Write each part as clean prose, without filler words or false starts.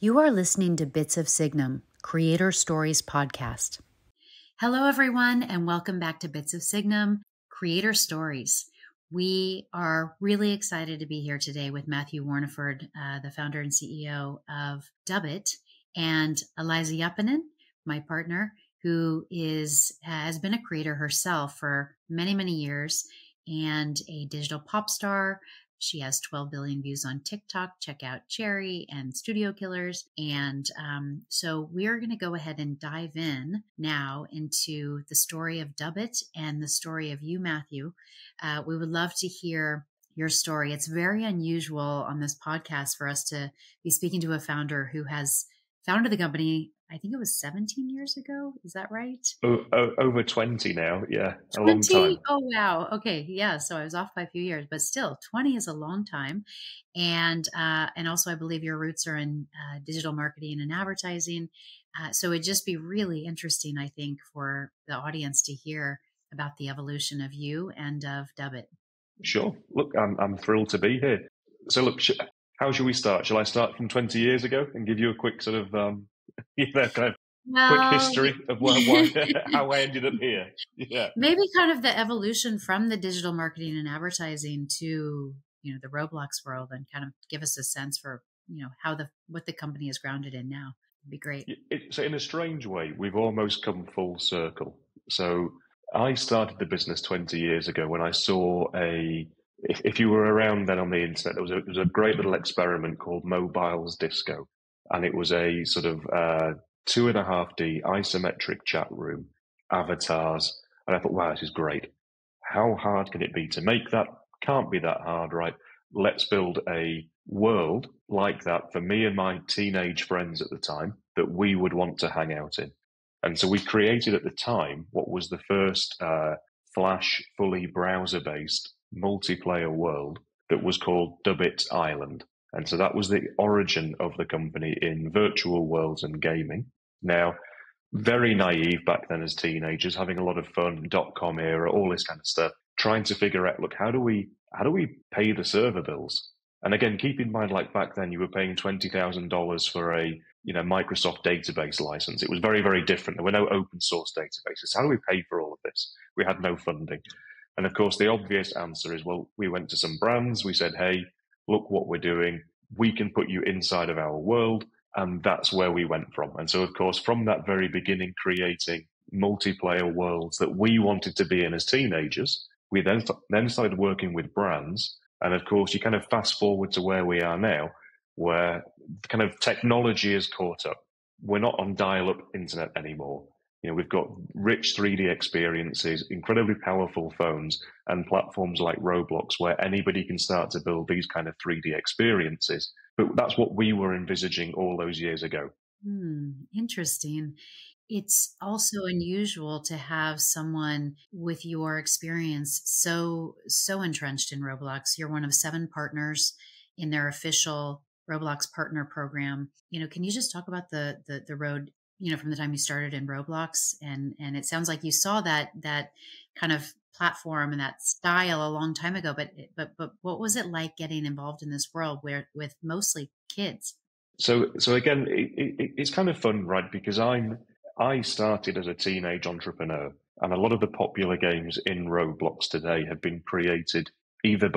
You are listening to Bits of Signum, Creator Stories podcast. Hello, everyone, and welcome back to Bits of Signum, Creator Stories. We are really excited to be here today with Matthew Warneford, the founder and CEO of Dubit, and Eliza, my partner, who has been a creator herself for many, many years and a digital pop star. She has 12 billion views on TikTok. Check out Cherry and Studio Killers. And so we're going to go ahead and dive in now into the story of Dubit and the story of you, Matthew. We would love to hear your story. It's very unusual on this podcast for us to be speaking to a founder who has founded the company, I think it was 17 years ago. Is that right? Over 20 now. Yeah. 20? A long time. Oh, wow. Okay. Yeah. So I was off by a few years, but still 20 is a long time. And also I believe your roots are in digital marketing and advertising. So it'd just be really interesting, I think, for the audience to hear about the evolution of you and of Dubit. Sure. Look, I'm thrilled to be here. So look, how should we start? Shall I start from 20 years ago and give you a quick sort of, quick history of how I ended up here? Yeah. Maybe kind of the evolution from the digital marketing and advertising to, the Roblox world, and kind of give us a sense for, what the company is grounded in now. It'd be great. So in a strange way, we've almost come full circle. So I started the business 20 years ago when I saw if you were around then on the internet, there was a great little experiment called Mobiles Disco. And it was a sort of 2.5D isometric chat room, avatars. And I thought, wow, this is great. How hard can it be to make that? Can't be that hard, right? Let's build a world like that for me and my teenage friends at the time that we would want to hang out in. And so we created at the time what was the first Flash, fully browser-based multiplayer world that was called Dubit Island. And so that was the origin of the company in virtual worlds and gaming. Now, very naive back then as teenagers, having a lot of fun, .com era, all this kind of stuff, trying to figure out, look, how do we pay the server bills? And again, keep in mind, like back then, you were paying $20,000 for a Microsoft database license. It was very, very different. There were no open source databases. How do we pay for all of this? We had no funding. And of course, the obvious answer is, well, we went to some brands. We said, hey, look what we're doing. We can put you inside of our world. And that's where we went from. And so, of course, from that very beginning, creating multiplayer worlds that we wanted to be in as teenagers, we then started working with brands. And of course, you kind of fast forward to where we are now, where kind of technology has caught up. We're not on dial-up internet anymore. We've got rich 3D experiences, incredibly powerful phones, and platforms like Roblox where anybody can start to build these kind of 3D experiences. But that's what we were envisaging all those years ago. Interesting. It's also unusual to have someone with your experience so entrenched in Roblox. You're one of 7 partners in their official Roblox partner program. Can you just talk about the road, from the time you started in Roblox? And it sounds like you saw that kind of platform and that style a long time ago, but what was it like getting involved in this world with mostly kids? So again, it's kind of fun, right? Because I started as a teenage entrepreneur, and a lot of the popular games in Roblox today have been created either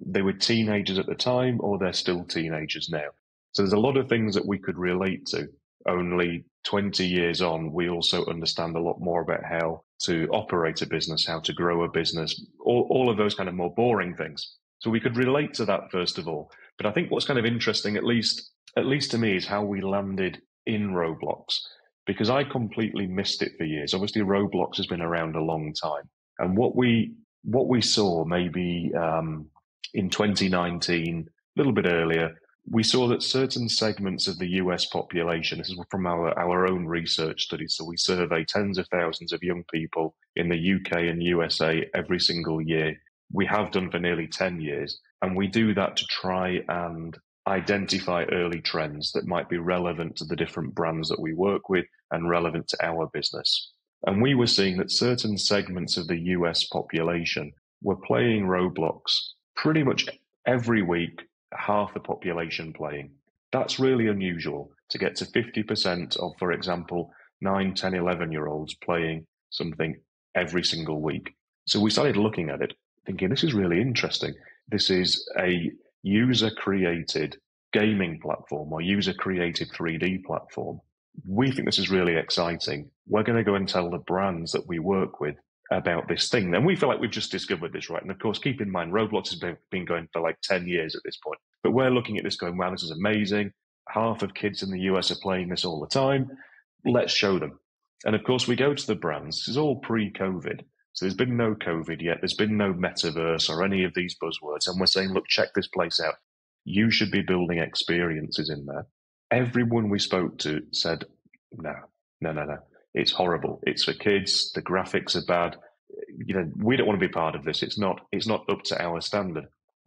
they were teenagers at the time or they're still teenagers now. So there's a lot of things that we could relate to. Only 20 years on, we also understand a lot more about how to operate a business, how to grow a business, all of those kind of more boring things. So we could relate to that first of all. But I think what's kind of interesting, at least to me, is how we landed in Roblox, because I completely missed it for years. Obviously, Roblox has been around a long time. And what we saw maybe in 2019, a little bit earlier, we saw that certain segments of the US population, this is from our own research studies, so we survey tens of thousands of young people in the UK and USA every single year. We have done for nearly 10 years, and we do that to try and identify early trends that might be relevant to the different brands that we work with and relevant to our business. And we were seeing that certain segments of the US population were playing Roblox pretty much every week, half the population playing. That's really unusual to get to 50% of, for example, 9, 10, 11-year-olds playing something every single week. So we started looking at it, thinking this is really interesting. This is a user-created gaming platform or user-created 3D platform. We think this is really exciting. We're going to go and tell the brands that we work with about this thing. And we feel like we've just discovered this, right? And of course, keep in mind, Roblox has been going for like 10 years at this point. But we're looking at this going, wow, this is amazing. Half of kids in the US are playing this all the time. Let's show them. And of course, we go to the brands. This is all pre-COVID. So there's been no COVID yet. There's been no metaverse or any of these buzzwords. And we're saying, look, check this place out. You should be building experiences in there. Everyone we spoke to said, no. It's horrible. It's for kids. The graphics are bad. We don't want to be part of this. It's not up to our standard.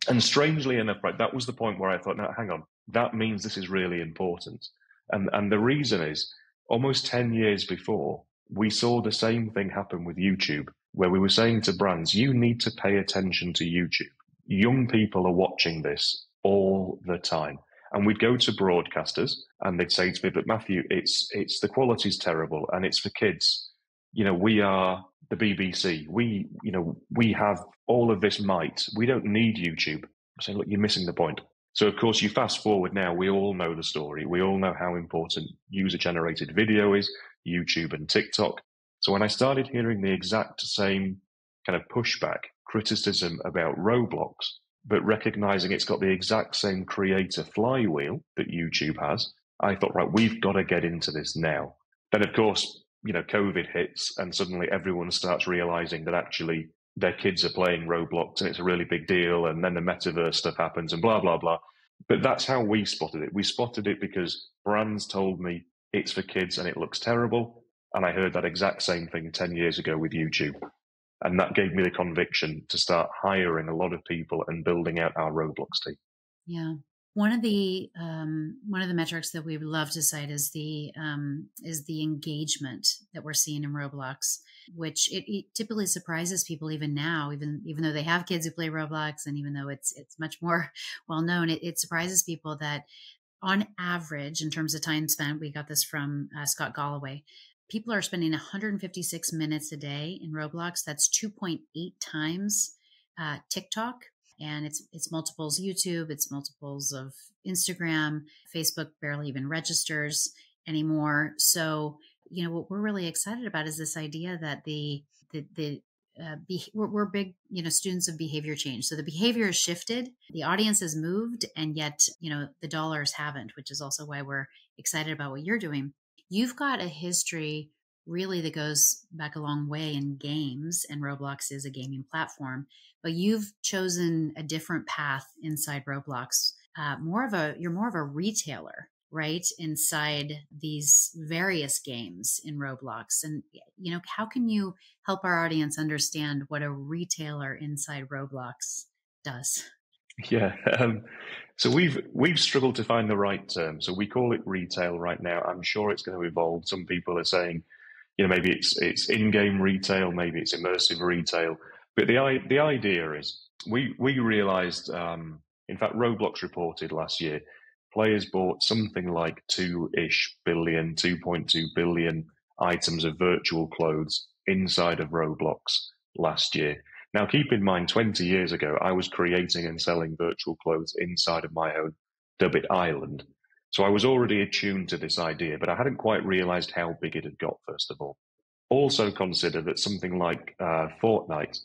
And strangely enough, right, that was the point where I thought, no, hang on, that means this is really important. And the reason is, almost 10 years before, we saw the same thing happen with YouTube, where we were saying to brands, you need to pay attention to YouTube. Young people are watching this all the time. And we'd go to broadcasters and they'd say to me, but Matthew, it's the quality's terrible and it's for kids. We are the BBC. We have all of this might. We don't need YouTube. I'm saying, look, you're missing the point. So of course, you fast forward now, we all know the story. We all know how important user-generated video is, YouTube and TikTok. So when I started hearing the exact same kind of pushback, criticism about Roblox, but recognizing it's got the exact same creator flywheel that YouTube has, I thought, right, we've got to get into this now. Then, of course, COVID hits and suddenly everyone starts realizing that actually their kids are playing Roblox and it's a really big deal. And then the metaverse stuff happens and blah, blah, blah. But that's how we spotted it. We spotted it because brands told me it's for kids and it looks terrible. And I heard that exact same thing 10 years ago with YouTube. And that gave me the conviction to start hiring a lot of people and building out our Roblox team. Yeah. One of the metrics that we love to cite is the engagement that we're seeing in Roblox, which it typically surprises people even now, even though they have kids who play Roblox, and even though it's much more well known, it surprises people that on average, in terms of time spent, we got this from Scott Galloway, people are spending 156 minutes a day in Roblox. That's 2.8 times TikTok. And it's multiples YouTube, it's multiples of Instagram, Facebook barely even registers anymore. So, what we're really excited about is this idea that we're big, students of behavior change. So the behavior has shifted, the audience has moved, and yet, the dollars haven't, which is also why we're excited about what you're doing. You've got a history really that goes back a long way in games, and Roblox is a gaming platform, but you've chosen a different path inside Roblox. You're more of a retailer, right? Inside these various games in Roblox. And, how can you help our audience understand what a retailer inside Roblox does? Yeah. So we've struggled to find the right term. So we call it retail right now. I'm sure it's going to evolve. Some people are saying, maybe it's in-game retail, maybe it's immersive retail. But the idea is we realized, in fact, Roblox reported last year, players bought something like 2.2 billion items of virtual clothes inside of Roblox last year. Now, keep in mind, 20 years ago, I was creating and selling virtual clothes inside of my own Dubit island. So I was already attuned to this idea, but I hadn't quite realized how big it had got, first of all. Also consider that something like Fortnite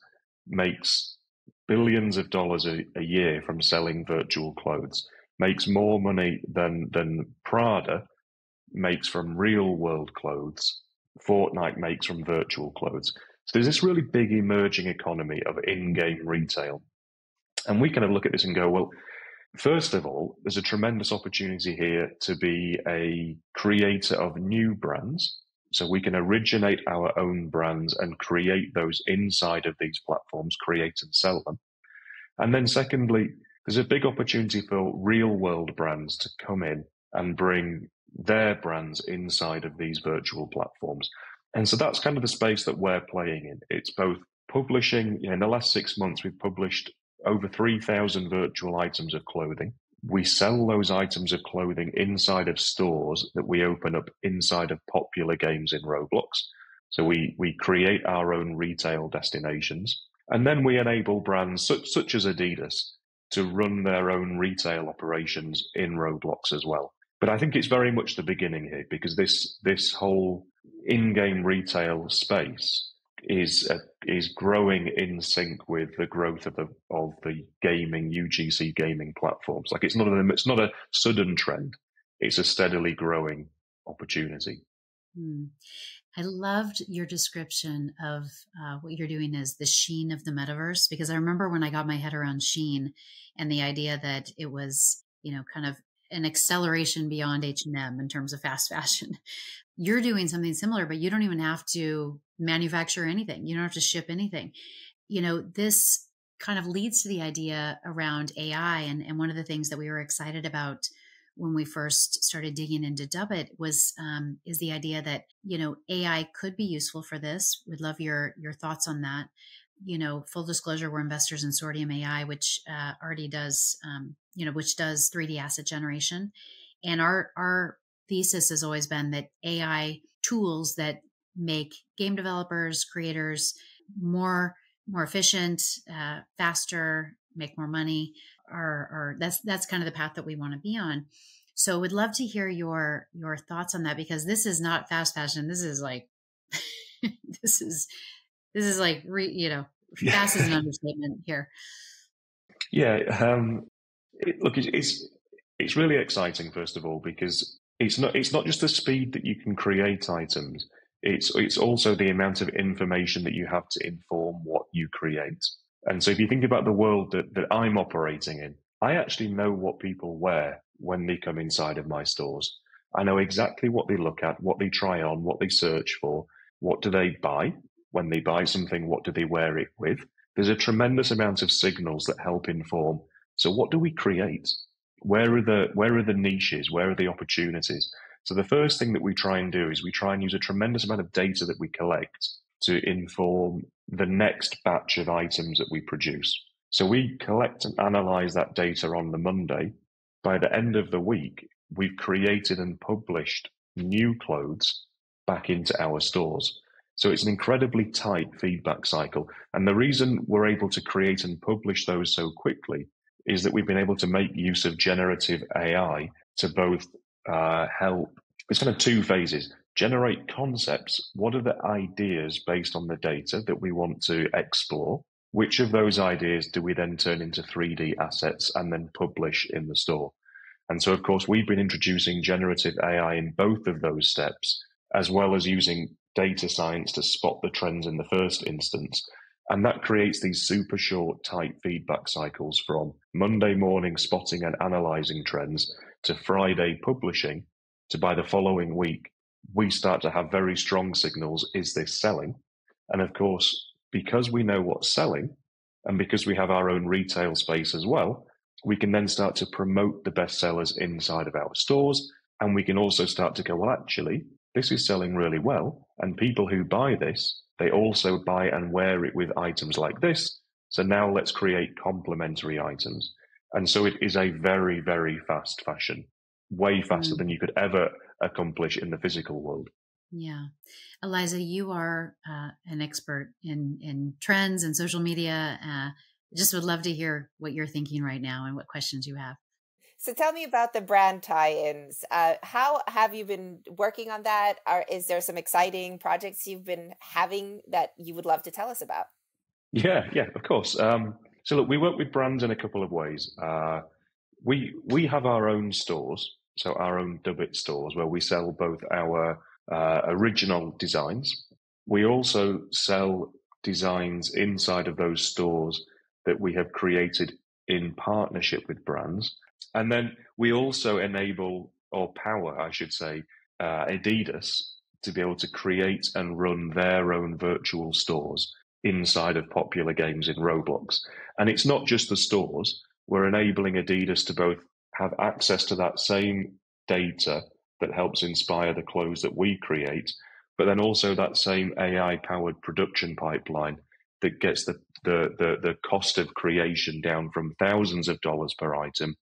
makes billions of dollars a year from selling virtual clothes, makes more money than Prada makes from real world clothes, Fortnite makes from virtual clothes. So there's this really big emerging economy of in-game retail. And we kind of look at this and go, well, first of all, there's a tremendous opportunity here to be a creator of new brands. So we can originate our own brands and create those inside of these platforms, create and sell them. And then secondly, there's a big opportunity for real world brands to come in and bring their brands inside of these virtual platforms. And so that's kind of the space that we're playing in. It's both publishing, in the last 6 months, we've published over 3,000 virtual items of clothing. we sell those items of clothing inside of stores that we open up inside of popular games in Roblox. So we create our own retail destinations, and then we enable brands such as Adidas to run their own retail operations in Roblox as well. But I think it's very much the beginning here, because this whole in-game retail space is growing in sync with the growth of the gaming UGC gaming platforms. Like it's not a sudden trend; it's a steadily growing opportunity. I loved your description of what you're doing as the sheen of the metaverse, because I remember when I got my head around sheen and the idea that it was, kind of an acceleration beyond H&M in terms of fast fashion. You're doing something similar, but you don't even have to manufacture anything. You don't have to ship anything. This kind of leads to the idea around AI. And one of the things that we were excited about when we first started digging into Dubit is the idea that, AI could be useful for this. We'd love your thoughts on that. Full disclosure, we're investors in Sortium AI, which already does, which does 3D asset generation. And our thesis has always been that AI tools that make game developers, creators more efficient, faster, make more money, that's kind of the path that we want to be on. So we'd love to hear your thoughts on that, because this is not fast fashion. This is like, this is like, fast is an understatement here. Yeah. Look, it's really exciting, first of all, because it's not just the speed that you can create items. It's also the amount of information that you have to inform what you create. And so if you think about the world that I'm operating in, I actually know what people wear when they come inside of my stores. I know exactly what they look at, what they try on, what they search for, what do they buy. When they buy something, what do they wear it with? There's a tremendous amount of signals that help inform. So what do we create? Where are the niches? Where are the opportunities? So the first thing that we try and do is we try and use a tremendous amount of data that we collect to inform the next batch of items that we produce. So we collect and analyze that data on the Monday. By the end of the week, we've created and published new clothes back into our stores. So it's an incredibly tight feedback cycle. And the reason we're able to create and publish those so quickly is that we've been able to make use of generative AI to both help. It's kind of two phases. Generate concepts. What are the ideas based on the data that we want to explore? Which of those ideas do we then turn into 3D assets and then publish in the store? And so, of course, we've been introducing generative AI in both of those steps, as well as using data science to spot the trends in the first instance. And that creates these super short, tight feedback cycles from Monday morning spotting and analyzing trends to Friday publishing to by the following week, we start to have very strong signals. Is this selling? And of course, because we know what's selling and because we have our own retail space as well, we can then start to promote the best sellers inside of our stores. And we can also start to go, well, actually, this is selling really well. And people who buy this, they also buy and wear it with items like this. So now let's create complementary items. And so it is a very, very fast fashion, way faster than you could ever accomplish in the physical world. Yeah. Eliza, you are an expert in trends and social media. Just would love to hear what you're thinking right now and what questions you have. So tell me about the brand tie-ins. How have you been working on that? Is there some exciting projects you've been having that you would love to tell us about? Yeah, of course. So look, we work with brands in a couple of ways. We have our own stores, so our own Dubit stores, where we sell both our original designs. We also sell designs inside of those stores that we have created in partnership with brands. And then we also enable, or power, I should say, Adidas to be able to create and run their own virtual stores inside of popular games in Roblox. And it's not just the stores. We're enabling Adidas to both have access to that same data that helps inspire the clothes that we create, but then also that same AI-powered production pipeline that gets the cost of creation down from thousands of dollars per item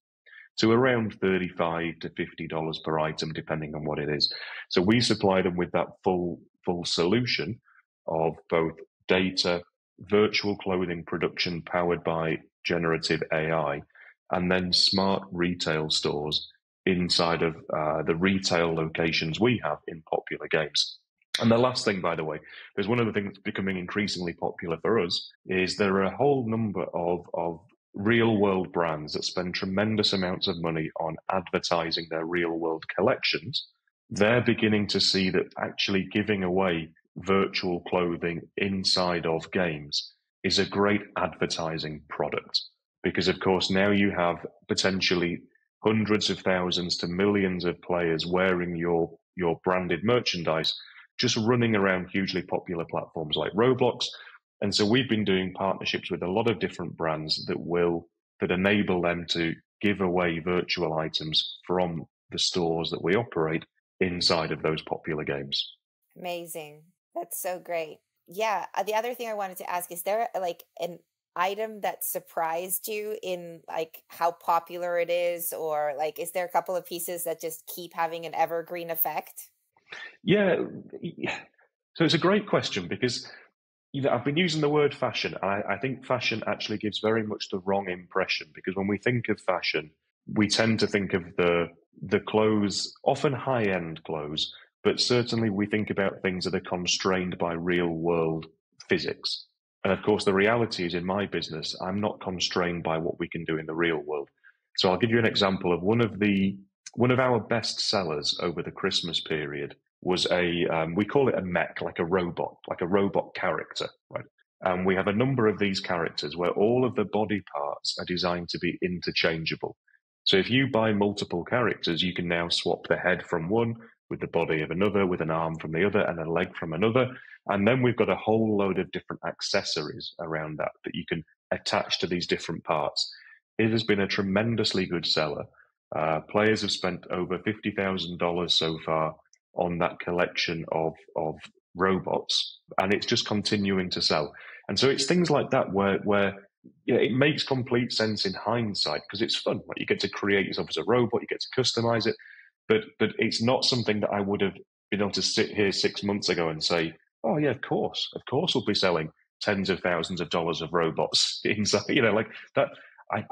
to around $35 to $50 per item, depending on what it is. So we supply them with that full solution of both data, virtual clothing production powered by generative AI, and then smart retail stores inside of the retail locations we have in popular games. And the last thing, by the way, because one of the things that's becoming increasingly popular for us is there are a whole number of real world brands that spend tremendous amounts of money on advertising their real world collections. They're beginning to see that actually giving away virtual clothing inside of games is a great advertising product. Because, of course, now you have potentially hundreds of thousands to millions of players wearing your branded merchandise, just running around hugely popular platforms like Roblox. And so we've been doing partnerships with a lot of different brands that enable them to give away virtual items from the stores that we operate inside of those popular games. Amazing. That's so great. Yeah. The other thing I wanted to ask, is there like an item that surprised you in like how popular it is, or like is there a couple of pieces that just keep having an evergreen effect? Yeah. So it's a great question because I've been using the word fashion, and I think fashion actually gives very much the wrong impression, because when we think of fashion, we tend to think of the clothes, often high-end clothes, but certainly we think about things that are constrained by real-world physics. And of course, the reality is in my business, I'm not constrained by what we can do in the real world. So I'll give you an example of one of our best sellers over the Christmas period was we call it a mech, like a robot character, right? And we have a number of these characters where all of the body parts are designed to be interchangeable. So if you buy multiple characters, you can now swap the head from one with the body of another, with an arm from the other, and a leg from another. And then we've got a whole load of different accessories around that you can attach to these different parts. It has been a tremendously good seller. Players have spent over $50,000 so far on that collection of robots, and it's just continuing to sell. And so it's things like that where it makes complete sense in hindsight, because it's fun. Like, you get to create yourself as a robot, you get to customize it, but it's not something that I would have been able to sit here 6 months ago and say, oh yeah, of course we'll be selling tens of thousands of dollars of robots inside, like that.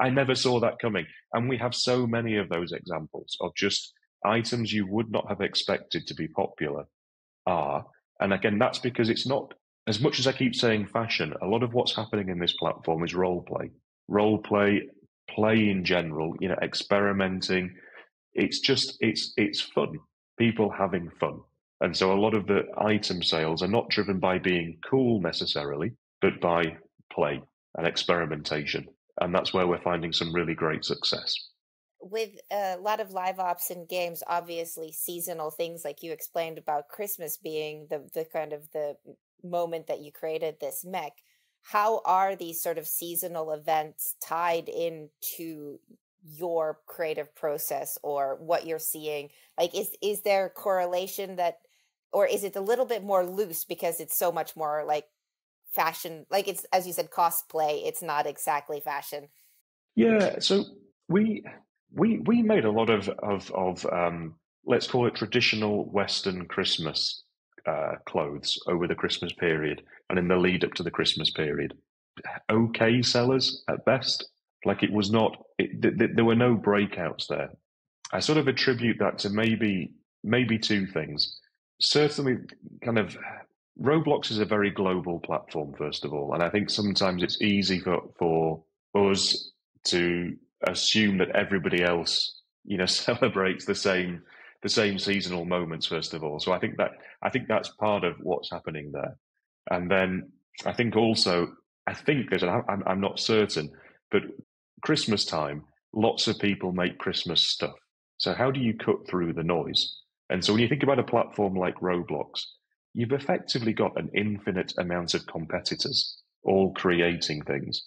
I never saw that coming. And we have so many of those examples of just items you would not have expected to be popular are. And again, that's because it's not, as much as I keep saying fashion, a lot of what's happening in this platform is role play, play in general, experimenting. It's fun, people having fun. And so a lot of the item sales are not driven by being cool necessarily, but by play and experimentation. And that's where we're finding some really great success. With a lot of live ops and games, obviously seasonal things, like you explained about Christmas being the kind of the moment that you created this mech. How are these sort of seasonal events tied into your creative process, or what you're seeing? Like, is there correlation that, or is it a little bit more loose because it's so much more like fashion, like it's, as you said, cosplay, it's not exactly fashion? Yeah, so we made a lot of let's call it traditional Western Christmas clothes over the Christmas period and in the lead up to the Christmas period. Okay sellers at best. Like, it was not, there were no breakouts there. I sort of attribute that to maybe two things. Certainly, kind of, Roblox is a very global platform, first of all, and I think sometimes it's easy for us to assume that everybody else, celebrates the same seasonal moments, first of all. So I think that's part of what's happening there. And then I think I'm not certain, but Christmas time, lots of people make Christmas stuff. So how do you cut through the noise? And so when you think about a platform like Roblox, you've effectively got an infinite amount of competitors all creating things.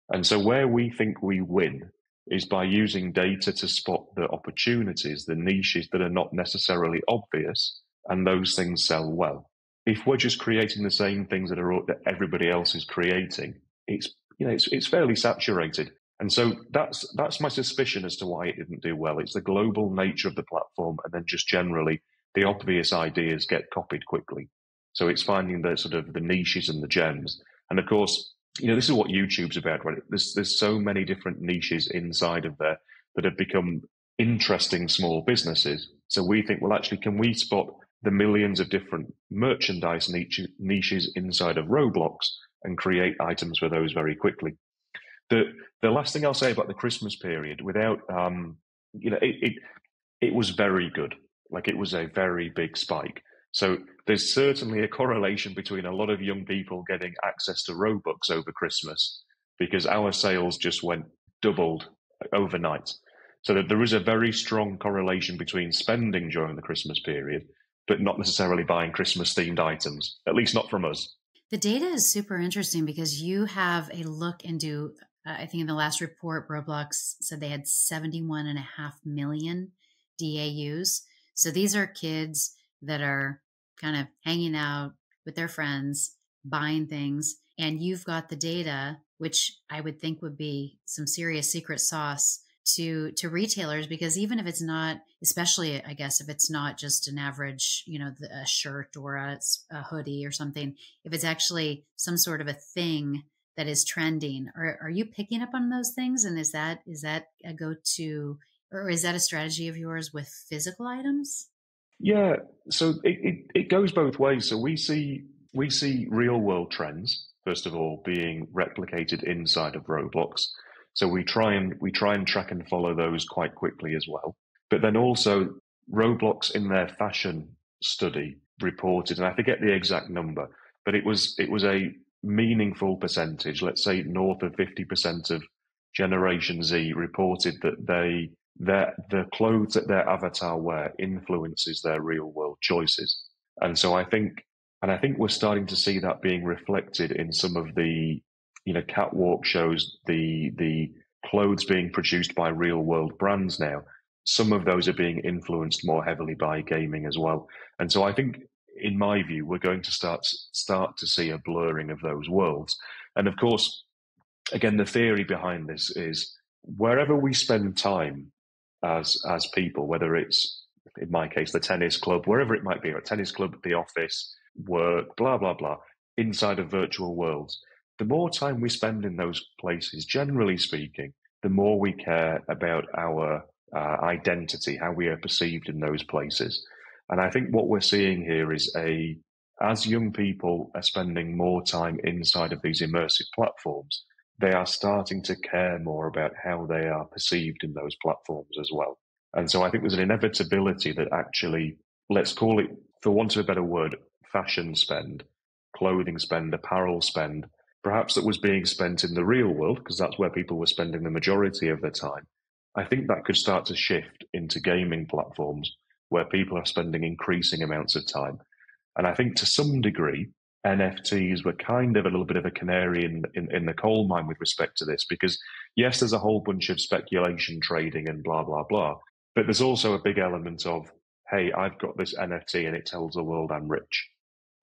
And so where we think we win is by using data to spot the opportunities, the niches that are not necessarily obvious, and those things sell well. If we're just creating the same things that everybody else is creating, it's fairly saturated. And so that's my suspicion as to why it didn't do well. It's the global nature of the platform, and then just generally the obvious ideas get copied quickly. So it's finding the sort of the niches and the gems. And of course, this is what YouTube's about, right? There's so many different niches inside of there that have become interesting small businesses. So we think, well, actually, can we spot the millions of different merchandise niches inside of Roblox and create items for those very quickly? The last thing I'll say about the Christmas period, without it was very good. Like, it was a very big spike. So there's certainly a correlation between a lot of young people getting access to Robux over Christmas, because our sales just doubled overnight. So that there is a very strong correlation between spending during the Christmas period, but not necessarily buying Christmas themed items, at least not from us. The data is super interesting because you have a look into, I think in the last report, Roblox said they had 71.5 million DAUs. So these are kids that are kind of hanging out with their friends, buying things, and you've got the data, which I would think would be some serious secret sauce to retailers, because even if it's not, especially I guess if it's not just an average, a shirt or a hoodie or something, if it's actually some sort of a thing that is trending, are you picking up on those things? And is that a go-to, or is that a strategy of yours with physical items? Yeah, so it goes both ways. So we see real world trends, first of all, being replicated inside of Roblox. So we try and track and follow those quite quickly as well. But then also Roblox, in their fashion study, reported, and I forget the exact number, but it was a meaningful percentage, let's say north of 50% of Generation Z reported that the clothes that their avatar wear influences their real world choices. And so I think we're starting to see that being reflected in some of the catwalk shows, the clothes being produced by real world brands now. Some of those are being influenced more heavily by gaming as well. And so I think, in my view, we're going to start to see a blurring of those worlds. And of course, again, the theory behind this is wherever we spend time as people, whether it's, in my case, the tennis club, wherever it might be, a tennis club, the office, work, blah, blah, blah, inside of virtual worlds, the more time we spend in those places, generally speaking, the more we care about our identity, how we are perceived in those places. And I think what we're seeing here is as young people are spending more time inside of these immersive platforms, they are starting to care more about how they are perceived in those platforms as well. And so I think there's an inevitability that actually, let's call it, for want of a better word, fashion spend, clothing spend, apparel spend, perhaps that was being spent in the real world, because that's where people were spending the majority of their time. I think that could start to shift into gaming platforms where people are spending increasing amounts of time. And I think to some degree, NFTs were kind of a little bit of a canary in the coal mine with respect to this, because yes, there's a whole bunch of speculation trading and blah, blah, blah. But there's also a big element of, hey, I've got this NFT and it tells the world I'm rich,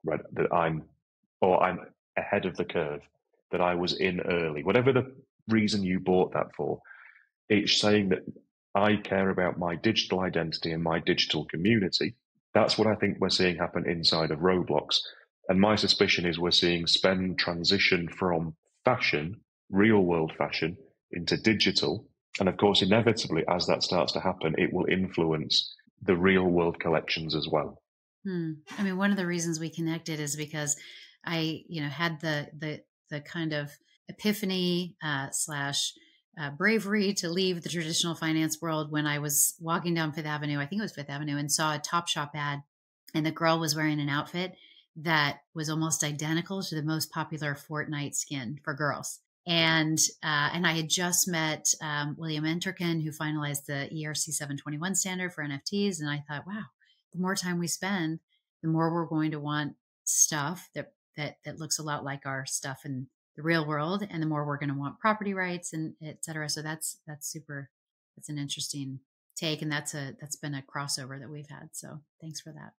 right? That I'm ahead of the curve, that I was in early. Whatever the reason you bought that for, it's saying that I care about my digital identity and my digital community. That's what I think we're seeing happen inside of Roblox. And my suspicion is we're seeing spend transition from fashion, real world fashion, into digital. And of course, inevitably, as that starts to happen, it will influence the real world collections as well. I mean, one of the reasons we connected is because I, had the kind of epiphany slash bravery to leave the traditional finance world when I was walking down Fifth Avenue, I think it was Fifth Avenue, and saw a Topshop ad, and the girl was wearing an outfit that was almost identical to the most popular Fortnite skin for girls. And I had just met William Enterkin, who finalized the ERC 721 standard for NFTs. And I thought, wow, the more time we spend, the more we're going to want stuff that looks a lot like our stuff in the real world, and the more we're going to want property rights and et cetera. So that's an interesting take, and that's been a crossover that we've had. So thanks for that.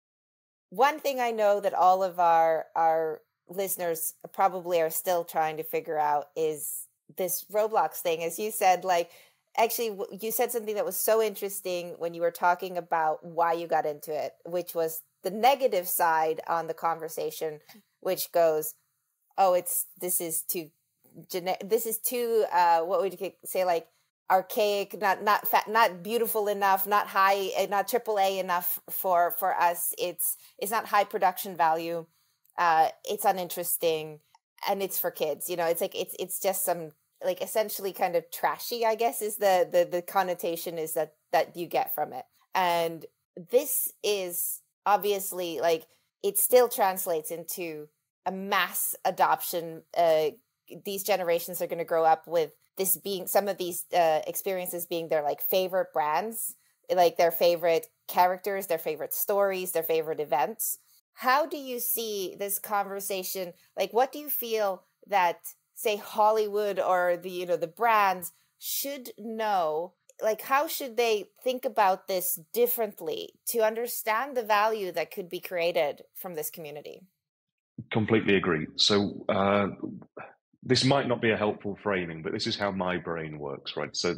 One thing I know that all of our listeners probably are still trying to figure out is this Roblox thing, as you said, like, actually, you said something that was so interesting when you were talking about why you got into it, which was the negative side on the conversation, which goes, oh, this is too what would you say, like archaic, not beautiful enough, not high, not AAA enough for us. It's not high production value. It's uninteresting, and it's for kids. It's like it's just some, like, essentially kind of trashy, I guess, is the connotation is that you get from it. And this is obviously, like, it still translates into a mass adoption. These generations are going to grow up with this being, some of these experiences being their, like, favorite brands, like their favorite characters, their favorite stories, their favorite events. How do you see this conversation? Like, what do you feel that, say, Hollywood or the brands should know? Like, how should they think about this differently to understand the value that could be created from this community? Completely agree. So this might not be a helpful framing, but this is how my brain works, right? So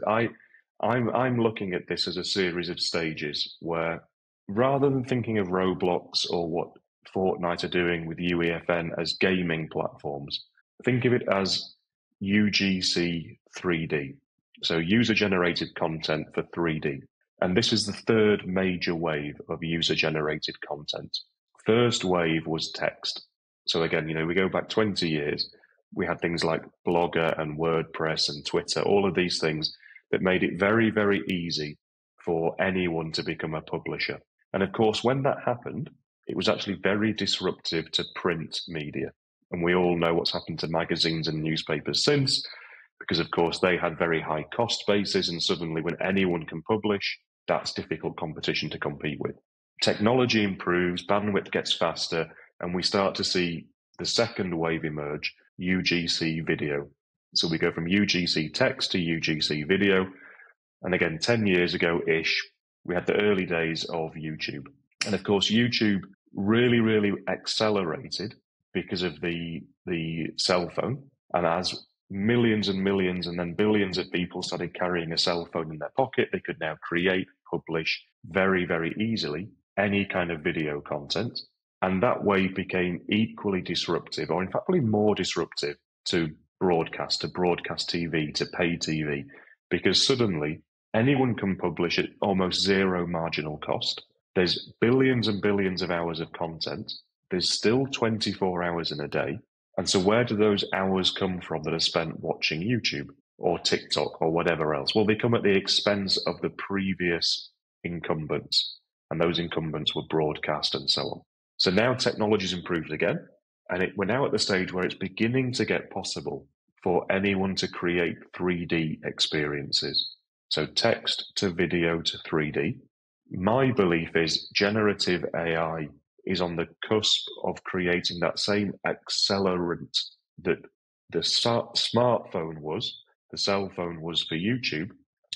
I'm looking at this as a series of stages where, rather than thinking of Roblox or what Fortnite are doing with UEFN as gaming platforms, think of it as UGC 3D. So user-generated content for 3D. And this is the third major wave of user-generated content. First wave was text. So again, we go back 20 years, we had things like Blogger and WordPress and Twitter, all of these things that made it very, very easy for anyone to become a publisher. And of course, when that happened, it was actually very disruptive to print media. And we all know what's happened to magazines and newspapers since, because of course they had very high cost bases, and suddenly when anyone can publish, that's difficult competition to compete with. Technology improves, bandwidth gets faster, and we start to see the second wave emerge, UGC video. So we go from UGC text to UGC video. And again, 10 years ago-ish, we had the early days of YouTube. And of course, YouTube really, really accelerated because of the cell phone. And as millions and millions and then billions of people started carrying a cell phone in their pocket, they could now create, publish very, very easily any kind of video content. And that wave became equally disruptive, or in fact, probably more disruptive to broadcast TV, to pay TV, because suddenly anyone can publish at almost zero marginal cost. There's billions and billions of hours of content. There's still 24 hours in a day. And so where do those hours come from that are spent watching YouTube or TikTok or whatever else? Well, they come at the expense of the previous incumbents. And those incumbents were broadcast and so on. So now technology's improved again, and we're now at the stage where it's beginning to get possible for anyone to create 3D experiences. So text to video to 3D. My belief is generative AI is on the cusp of creating that same accelerant that the smartphone was, the cell phone was for YouTube.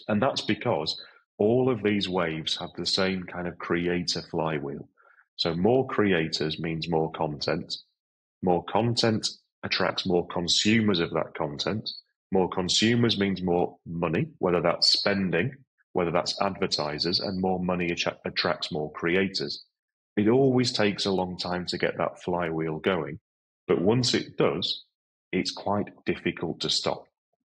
And that's because all of these waves have the same kind of creator flywheel. So more creators means more content. More content attracts more consumers of that content. More consumers means more money, whether that's spending, whether that's advertisers, and more money attracts more creators. It always takes a long time to get that flywheel going, but once it does, it's quite difficult to stop.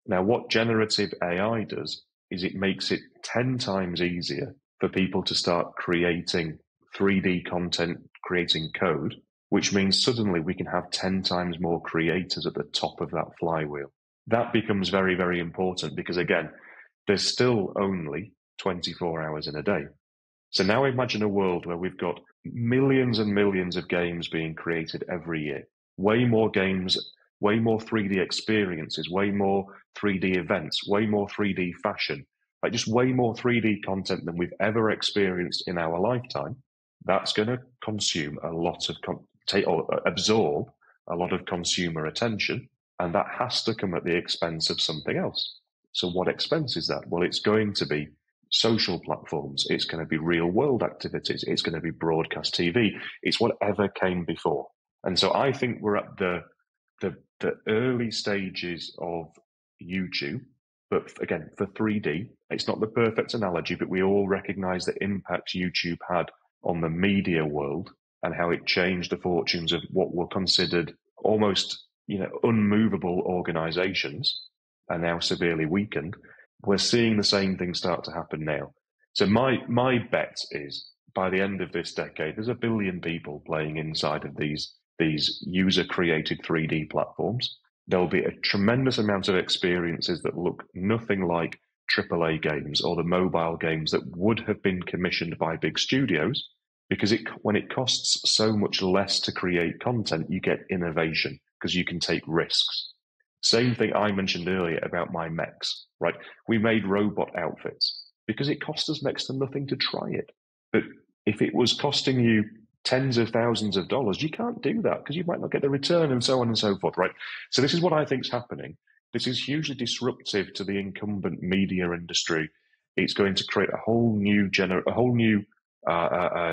Now, what generative AI does is it makes it 10 times easier for people to start creating 3D content, creating code, which means suddenly we can have 10 times more creators at the top of that flywheel. That becomes very, very important because, again, there's still only 24 hours in a day. So now imagine a world where we've got millions and millions of games being created every year, way more games, way more 3D experiences, way more 3D events, way more 3D fashion, like just way more 3D content than we've ever experienced in our lifetime. That's going to consume a lot of, absorb a lot of consumer attention, and that has to come at the expense of something else. So what expense is that? Well, it's going to be social platforms. It's going to be real world activities. It's going to be broadcast TV. It's whatever came before. And so I think we're at the early stages of YouTube, but again, for 3D. It's not the perfect analogy, but we all recognize the impact YouTube had on the media world and how it changed the fortunes of what were considered almost, unmovable organizations are now severely weakened. We're seeing the same thing start to happen now. So my bet is by the end of this decade, there's 1 billion people playing inside of these user-created 3D platforms. There'll be a tremendous amount of experiences that look nothing like AAA games or the mobile games that would have been commissioned by big studios, because when it costs so much less to create content, you get innovation because you can take risks. Same thing I mentioned earlier about my mechs, right? We made robot outfits because it cost us next to nothing to try it. But if it was costing you tens of thousands of dollars, you can't do that because you might not get the return and so on and so forth, right? So this is what I think is happening. This is hugely disruptive to the incumbent media industry. It's going to create a whole new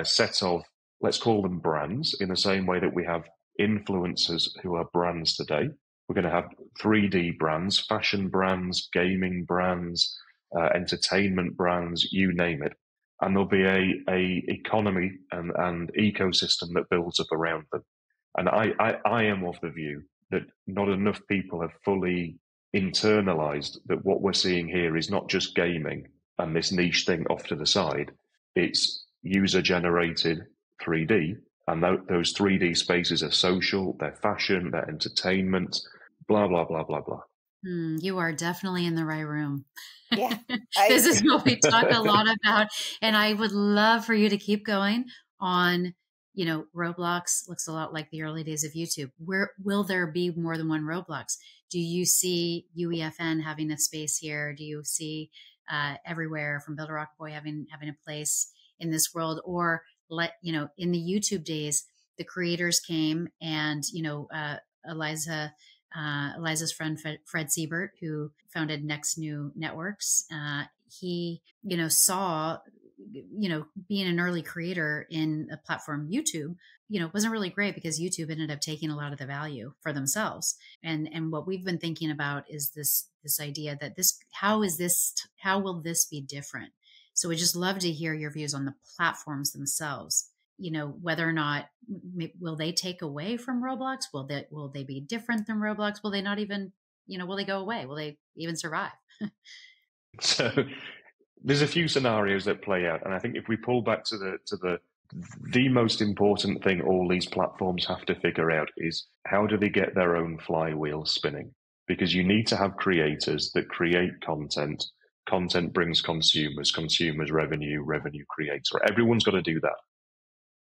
set of, let's call them brands, in the same way that we have influencers who are brands today. We're going to have 3D brands, fashion brands, gaming brands, entertainment brands, you name it. And there'll be a economy and ecosystem that builds up around them. And I am of the view that not enough people have fully internalized that what we're seeing here is not just gaming and this niche thing off to the side. It's user-generated 3D, and those 3D spaces are social, they're fashion, they're entertainment, blah, blah, blah, blah, blah. You are definitely in the right room. Yeah. This is what we talk a lot about. And I would love for you to keep going on, Roblox looks a lot like the early days of YouTube. Where will there be more than one Roblox? Do you see UEFN having a space here? Do you see everywhere from Builder Rock Boy having a place in this world? Or in the YouTube days, the creators came and, Eliza's friend, Fred Siebert, who founded Next New Networks, he, saw, being an early creator in a platform, YouTube, wasn't really great because YouTube ended up taking a lot of the value for themselves. And what we've been thinking about is this idea that how will this be different? So we just love to hear your views on the platforms themselves. Whether or not will they take away from Roblox? Will they be different than Roblox? Will they not even, will they go away? Will they even survive? So there's a few scenarios that play out. And I think if we pull back to the most important thing all these platforms have to figure out is how do they get their own flywheel spinning? Because you need to have creators that create content. Content brings consumers revenue creates. Right? Everyone's got to do that.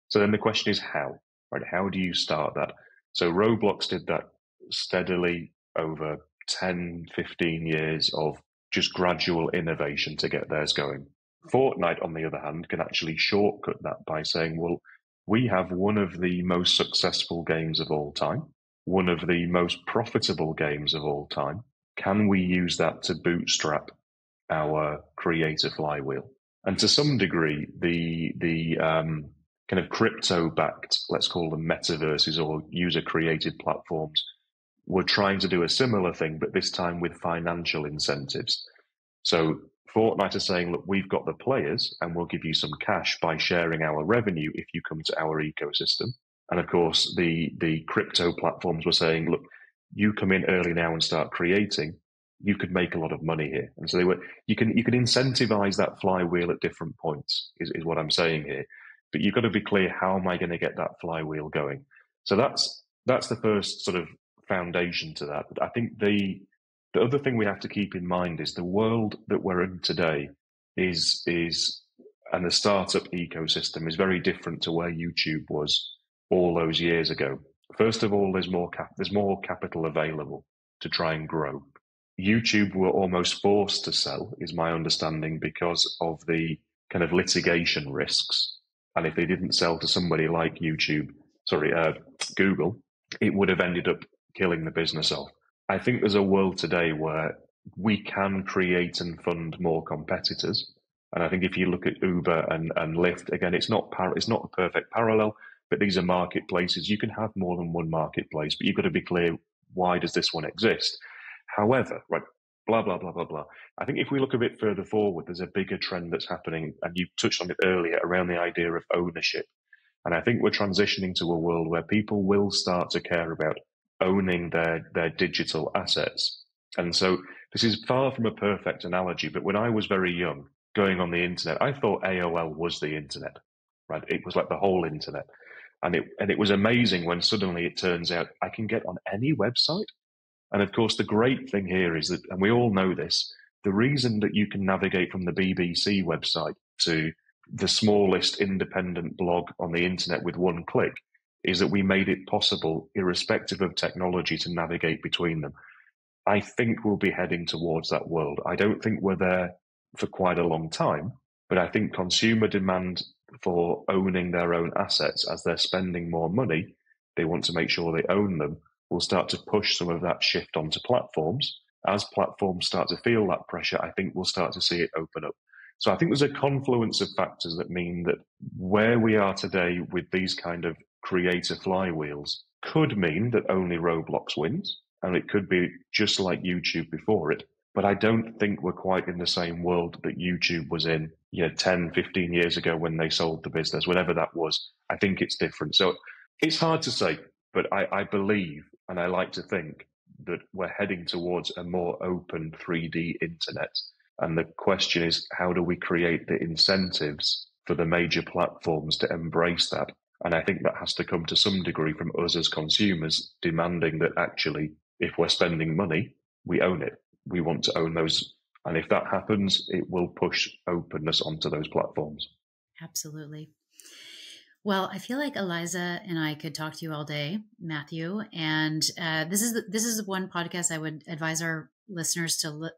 So then the question is how, right? How do you start that? So Roblox did that steadily over 10, 15 years of just gradual innovation to get theirs going. Fortnite, on the other hand, can actually shortcut that by saying, well, we have one of the most successful games of all time, one of the most profitable games of all time. Can we use that to bootstrap our creator flywheel? And to some degree, the kind of crypto-backed, let's call them metaverses or user-created platforms, were trying to do a similar thing, but this time with financial incentives. So Fortnite is saying, look, we've got the players and we'll give you some cash by sharing our revenue if you come to our ecosystem. And of course, the crypto platforms were saying, look, you come in early now and start creating, you could make a lot of money here. And so you can incentivize that flywheel at different points, is what I'm saying here. But you've got to be clear, how am I going to get that flywheel going? So that's the first sort of foundation to that. But I think the other thing we have to keep in mind is the world that we're in today is and the startup ecosystem is very different to where YouTube was all those years ago. First of all, there's more capital available to try and grow. YouTube were almost forced to sell, is my understanding, because of the kind of litigation risks. And if they didn't sell to somebody like Google, it would have ended up killing the business off. I think there's a world today where we can create and fund more competitors. And I think if you look at Uber and Lyft, again, it's not a perfect parallel, but these are marketplaces. You can have more than one marketplace, but you've got to be clear, why does this one exist? However, right, blah, blah, blah, blah, blah. I think if we look a bit further forward, there's a bigger trend that's happening, and you touched on it earlier, around the idea of ownership. And I think we're transitioning to a world where people will start to care about owning their digital assets. And so this is far from a perfect analogy, but when I was very young, going on the internet, I thought AOL was the internet, right? It was like the whole internet. And it was amazing when suddenly it turns out I can get on any website. And of course, the great thing here is that, and we all know this, the reason that you can navigate from the BBC website to the smallest independent blog on the internet with one click is that we made it possible, irrespective of technology, to navigate between them. I think we'll be heading towards that world. I don't think we're there for quite a long time, but I think consumer demand for owning their own assets as they're spending more money, they want to make sure they own them, will start to push some of that shift onto platforms. As platforms start to feel that pressure, I think we'll start to see it open up. So I think there's a confluence of factors that mean that where we are today with these kind of creator flywheels could mean that only Roblox wins, and it could be just like YouTube before it. But I don't think we're quite in the same world that YouTube was in 10, 15 years ago when they sold the business, whatever that was. I think it's different. So it's hard to say, but I believe, and I like to think, that we're heading towards a more open 3D internet. And the question is, how do we create the incentives for the major platforms to embrace that? And I think that has to come to some degree from us as consumers, demanding that actually, if we're spending money, we own it. We want to own those. And if that happens, it will push openness onto those platforms. Absolutely. Well, I feel like Eliza and I could talk to you all day, Matthew. And this is one podcast I would advise our listeners to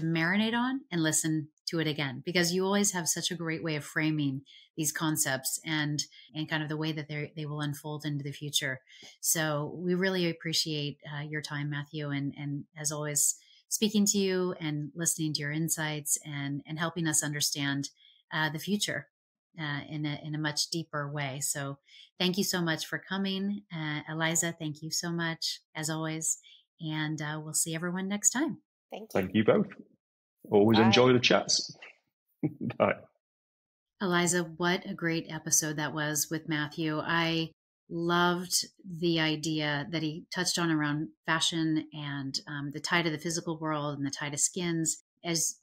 marinate on and listen to it again, because you always have such a great way of framing these concepts and kind of the way that they will unfold into the future. So we really appreciate your time, Matthew, and as always, speaking to you and listening to your insights and helping us understand the future in a much deeper way. So thank you so much for coming. Eliza, thank you so much, as always. And we'll see everyone next time. Thank you. Thank you both. Always Bye. Enjoy the chats. Bye. Eliza, what a great episode that was with Matthew. I loved the idea that he touched on around fashion and the tie to the physical world and the tie to skins. As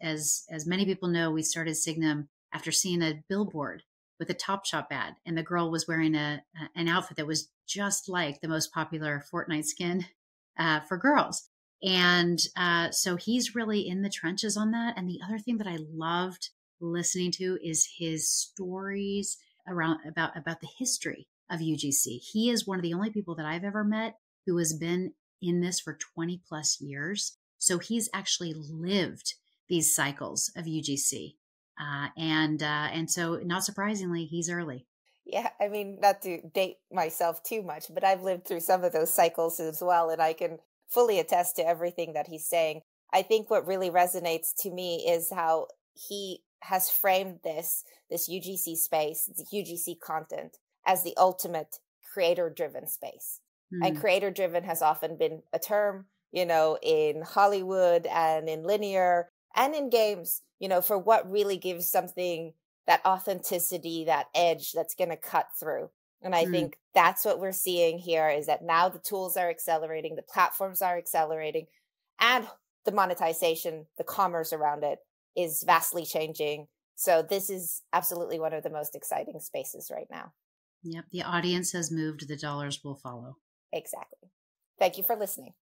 many people know, we started Signum after seeing a billboard with a Topshop ad, and the girl was wearing an outfit that was just like the most popular Fortnite skin for girls. And so he's really in the trenches on that. And the other thing that I loved listening to is his stories about the history of UGC. He is one of the only people that I've ever met who has been in this for 20 plus years. So he's actually lived these cycles of UGC. And so not surprisingly, he's early. Yeah, I mean, not to date myself too much, but I've lived through some of those cycles as well, and I can fully attest to everything that he's saying. I think what really resonates to me is how he has framed this UGC space, the UGC content, as the ultimate creator-driven space. And creator-driven has often been a term, in Hollywood and in linear and in games, for what really gives something that authenticity, that edge that's going to cut through. And I think that's what we're seeing here, is that now the tools are accelerating, the platforms are accelerating, and the monetization, the commerce around it is vastly changing. So this is absolutely one of the most exciting spaces right now. Yep. The audience has moved. The dollars will follow. Exactly. Thank you for listening.